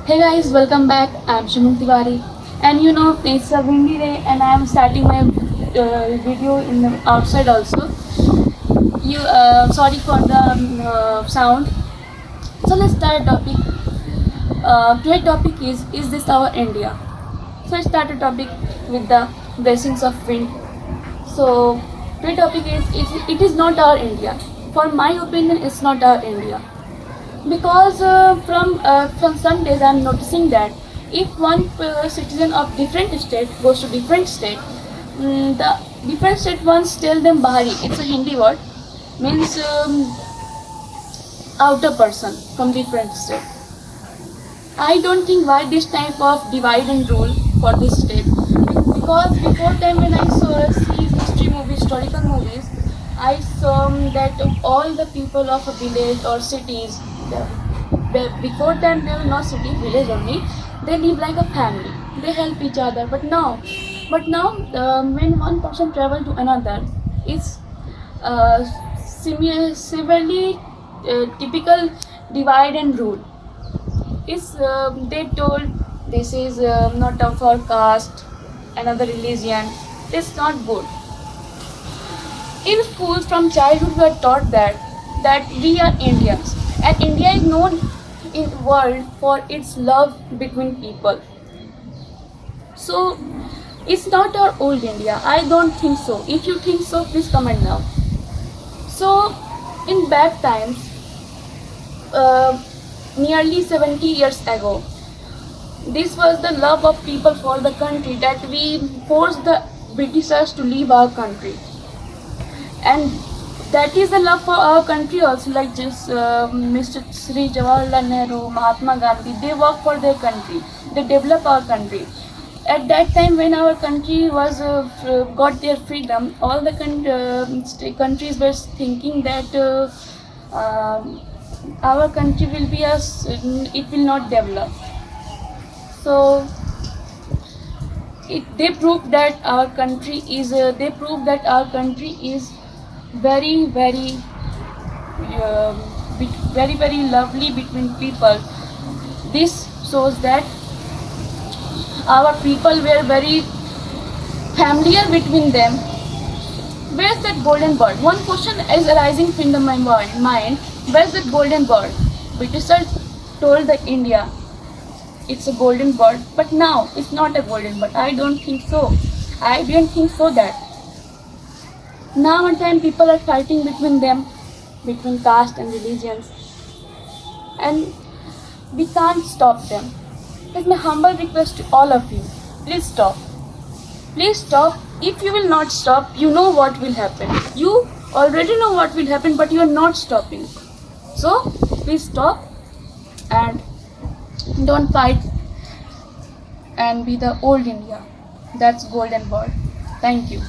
Hey guys, welcome back. I'm Shimun Tiwari, and it's a windy day, and I'm starting my video in the outside also. Sorry for the sound. So let's start a topic. Today's topic is this our India? So let's start a topic with the blessings of wind. So today's topic is it is not our India. For my opinion, it's not our India because from some days I'm noticing that if one citizen of different state goes to different state, the different state ones tell them Bahari. It's a Hindi word, means outer person from different state. I don't think why this type of divide and rule for this state, because before time when I see history movies, historical movies, I saw that all the people of a village or cities, before time they were not city, village only, they live like a family. They help each other. But now, when one person travel to another, it's severely typical divide and rule. It's they told this is not of our caste, another religion. It's not good. In schools from childhood we are taught that we are Indians, and India is known in world for its love between people. So it's not our old India. I don't think so. If you think so, please comment now. So in bad times, nearly 70 years ago, this was the love of people for the country that we forced the Britishers to leave our country. And that is the love for our country also, like just Mr. Sri Jawaharlal Nehru, Mahatma Gandhi, they work for their country, they develop our country. At that time when our country was got their freedom, all the countries were thinking that our country will be it will not develop. So they proved that our country is very very lovely between people. This shows that our people were very familiar between them. Where's that golden bird? One question is arising in my mind. Where's that golden bird? Britishers told the India it's a golden bird, but now it's not a golden bird. I don't think so. I didn't think so that. Now and time people are fighting between them, between caste and religions, and we can't stop them. It's my humble request to all of you. Please stop. Please stop. If you will not stop, you know what will happen. You already know what will happen, but you are not stopping. So please stop and don't fight and be the old India. That's golden bird. Thank you.